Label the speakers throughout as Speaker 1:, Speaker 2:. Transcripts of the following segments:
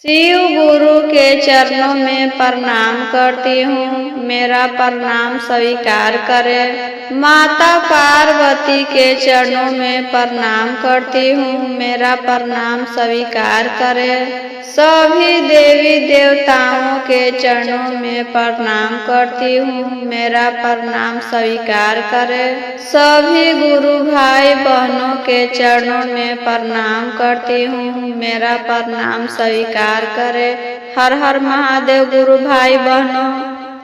Speaker 1: शिव गुरु के चरणों में प्रणाम करती हूँ, मेरा प्रणाम स्वीकार करें। माता पार्वती के चरणों में प्रणाम करती हूँ, मेरा प्रणाम स्वीकार करें। सभी देवी देवताओं के चरणों में प्रणाम करती हूँ, मेरा प्रणाम स्वीकार करें। सभी गुरु भाई बहनों के चरणों में प्रणाम करती हूँ, मेरा प्रणाम स्वीकार करें। हर हर महादेव। गुरु भाई बहनों,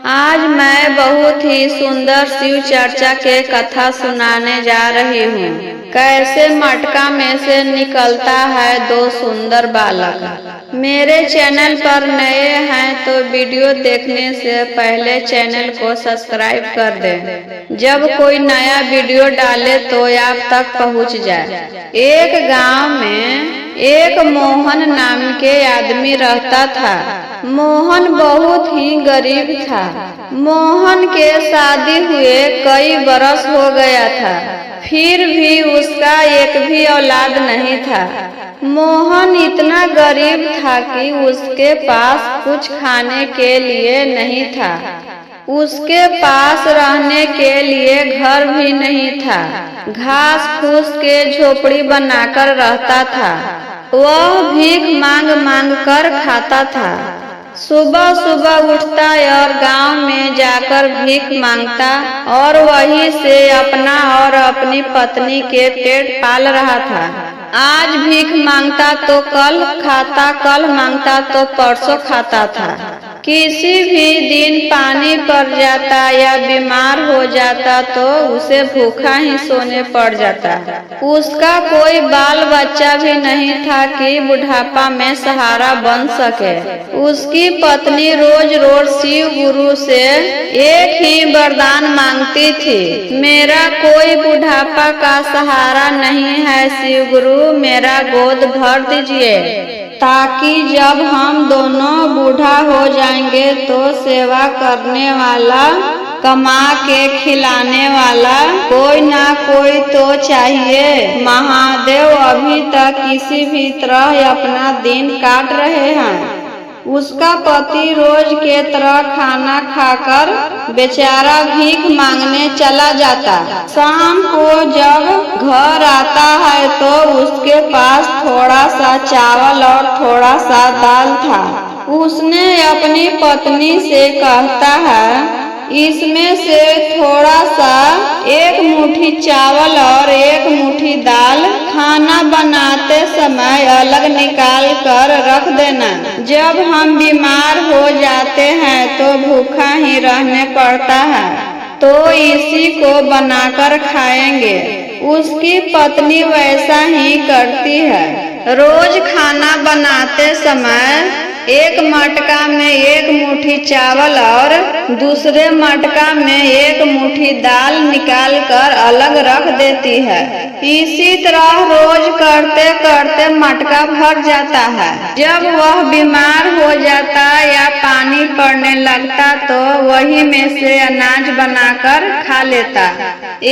Speaker 1: आज मैं बहुत ही सुंदर शिव चर्चा के कथा सुनाने जा रही हूँ। कैसे मटका में से निकलता है दो सुंदर बालक। मेरे चैनल पर नए हैं तो वीडियो देखने से पहले चैनल को सब्सक्राइब कर दें, जब कोई नया वीडियो डाले तो आप तक पहुँच जाए। एक गांव में एक मोहन नाम के आदमी रहता था। मोहन बहुत ही गरीब था। मोहन के शादी हुए कई बरस हो गया था, फिर भी उसका एक भी औलाद नहीं था। मोहन इतना गरीब था कि उसके पास कुछ खाने के लिए नहीं था। उसके पास रहने के लिए घर भी नहीं था। घास फूस के झोपड़ी बनाकर रहता था। वह भीख मांग मांग कर खाता था। सुबह सुबह उठता और गांव में जाकर भीख मांगता और वहीं से अपना और अपनी पत्नी के पेट पाल रहा था। आज भीख मांगता तो कल खाता, कल मांगता तो परसों खाता था। किसी भी दिन पानी पड़ जाता या बीमार हो जाता तो उसे भूखा ही सोने पड़ जाता। उसका कोई बाल बच्चा भी नहीं था कि बुढ़ापा में सहारा बन सके। उसकी पत्नी रोज रोज शिव गुरु से एक ही वरदान मांगती थी, मेरा कोई बुढ़ापा का सहारा नहीं है शिव गुरु, मेरा गोद भर दीजिए, ताकि जब हम दोनों बूढ़ा हो जाएंगे तो सेवा करने वाला, कमा के खिलाने वाला कोई ना कोई तो चाहिए। महादेव अभी तक किसी भी तरह अपना दिन काट रहे हैं। उसका पति रोज के तरह खाना खाकर बेचारा भीख मांगने चला जाता। शाम को जब घर आता है तो उसके पास थोड़ा सा चावल और थोड़ा सा दाल था। उसने अपनी पत्नी से कहता है, इसमें से थोड़ा सा एक मुट्ठी चावल और एक मुट्ठी दाल खाना बनाते समय अलग निकाल कर रख देना। जब हम बीमार हो जाते हैं तो भूखा ही रहने पड़ता है, तो इसी को बनाकर खाएंगे। उसकी पत्नी वैसा ही करती है। रोज खाना बनाते समय एक मटका में एक मुट्ठी चावल और दूसरे मटका में एक मुट्ठी दाल निकाल कर अलग रख देती है। इसी तरह रोज करते करते मटका भर जाता है। जब वह बीमार हो जाता या पानी पड़ने लगता तो वही में से अनाज बनाकर खा लेता।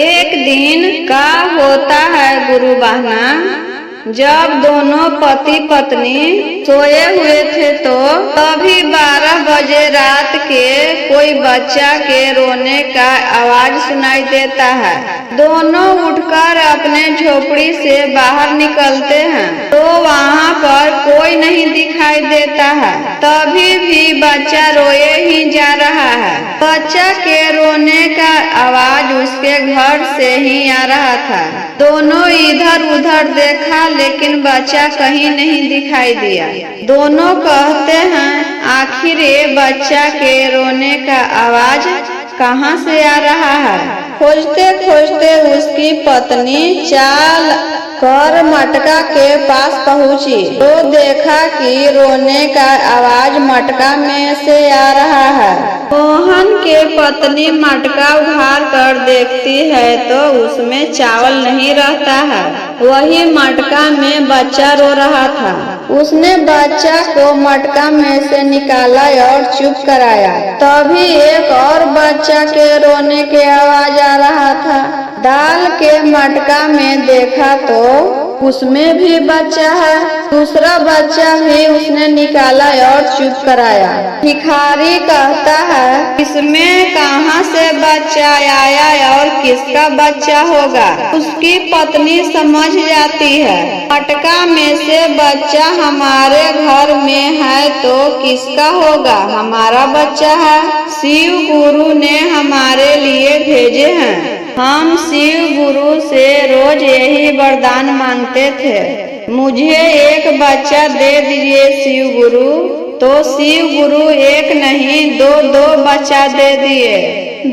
Speaker 1: एक दिन का होता है गुरु बहना, जब दोनों पति पत्नी सोए हुए थे तो तभी 12 बजे रात के कोई बच्चा के रोने का आवाज सुनाई देता है। दोनों उठकर अपने झोपड़ी से बाहर निकलते हैं तो वहाँ पर कोई नहीं दिखाई देता है। तभी भी बच्चा रोए ही जा रहा है। बच्चा के रोने का आवाज उसके घर से ही आ रहा था। दोनों इधर उधर देखा लेकिन बच्चा कहीं नहीं दिखाई दिया। दोनों कहते हैं, आखिर ये बच्चा के रोने का आवाज कहाँ से आ रहा है। खोजते खोजते उसकी पत्नी चाल कर मटका के पास पहुंची तो देखा कि रोने का आवाज मटका में से आ रहा है। मोहन के पत्नी मटका उठार कर देखती है तो उसमें चावल नहीं रहता है, वही मटका में बच्चा रो रहा था। उसने बच्चा को मटका में से निकाला और चुप कराया। तभी एक और बच्चा के रोने की आवाज आ रहा था। दाल के मटका में देखा तो उसमें भी बच्चा है। दूसरा बच्चा भी उसने निकाला और चुप कराया। भिखारी कहता है, इसमें कहाँ से बच्चा आया और किसका बच्चा होगा। उसकी पत्नी समझ जाती है, मटका में से बच्चा हमारे घर में है तो किसका होगा, हमारा बच्चा है। शिव गुरु ने हमारे लिए भेजे हैं। हम शिव गुरु से रोज यही वरदान मांगते थे, मुझे एक बच्चा दे दीजिए शिव गुरु। तो शिव गुरु एक नहीं दो बच्चा दे दिए।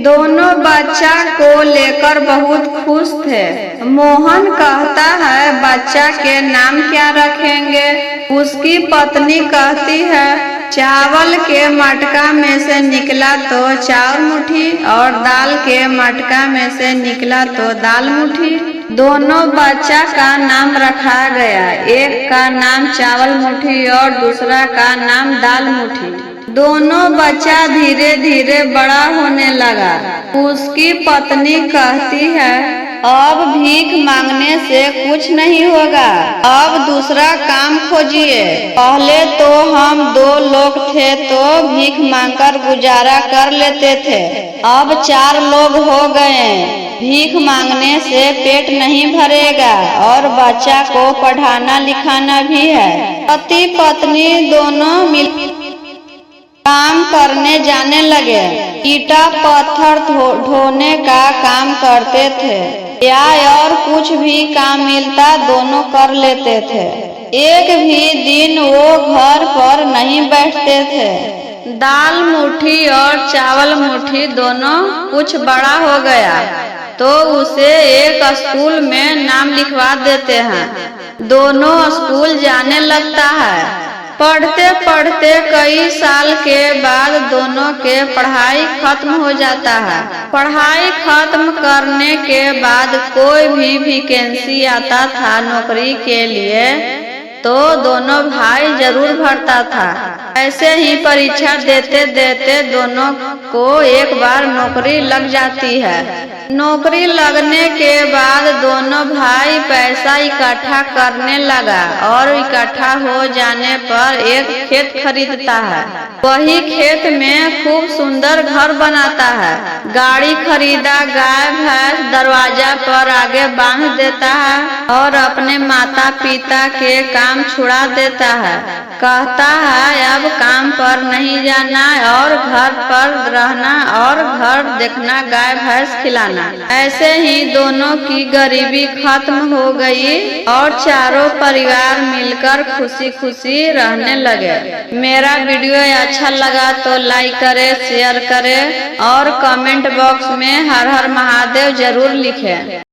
Speaker 1: दोनों बच्चा को लेकर बहुत खुश थे। मोहन कहता है, बच्चा के नाम क्या रखेंगे। उसकी पत्नी कहती है, चावल के मटका में से निकला तो चावल मुट्ठी और दाल के मटका में से निकला तो दाल मुट्ठी। दोनों बच्चा का नाम रखा गया, एक का नाम चावल मुट्ठी और दूसरा का नाम दाल मुट्ठी। दोनों बच्चा धीरे धीरे बड़ा होने लगा। उसकी पत्नी कहती है, अब भीख मांगने से कुछ नहीं होगा, अब दूसरा काम खोजिए। पहले तो हम 2 लोग थे तो भीख मांगकर गुजारा कर लेते थे, अब 4 लोग हो गए। भीख मांगने से पेट नहीं भरेगा और बच्चा को पढ़ाना लिखाना भी है। पति पत्नी दोनों मिल काम करने जाने लगे। ईटा पत्थर ढोने का काम करते थे या और कुछ भी काम मिलता दोनों कर लेते थे। एक भी दिन वो घर पर नहीं बैठते थे। दाल मुट्ठी और चावल मुट्ठी दोनों कुछ बड़ा हो गया तो उसे एक स्कूल में नाम लिखवा देते हैं। दोनों स्कूल जाने लगता है। पढ़ते पढ़ते कई साल के बाद दोनों के पढ़ाई खत्म हो जाता है। पढ़ाई खत्म करने के बाद कोई भी वैकेंसी आता था नौकरी के लिए तो दोनों भाई जरूर भरता था। ऐसे ही परीक्षा देते देते दोनों को एक बार नौकरी लग जाती है। नौकरी लगने के बाद दोनों भाई पैसा इकट्ठा करने लगा और इकट्ठा हो जाने पर एक खेत खरीदता है। वही खेत में खूब सुंदर घर बनाता है। गाड़ी खरीदा, गाय भैंस दरवाजा पर आगे बांध देता है और अपने माता पिता के काम छुड़ा देता है। कहता है, अब काम पर नहीं जाना और घर पर रहना और घर देखना, गाय भैंस खिलाना। ऐसे ही दोनों की गरीबी खत्म हो गई और चारों परिवार मिलकर खुशी खुशी रहने लगे। मेरा वीडियो अच्छा लगा तो लाइक करें, शेयर करें और कमेंट बॉक्स में हर हर महादेव जरूर लिखें।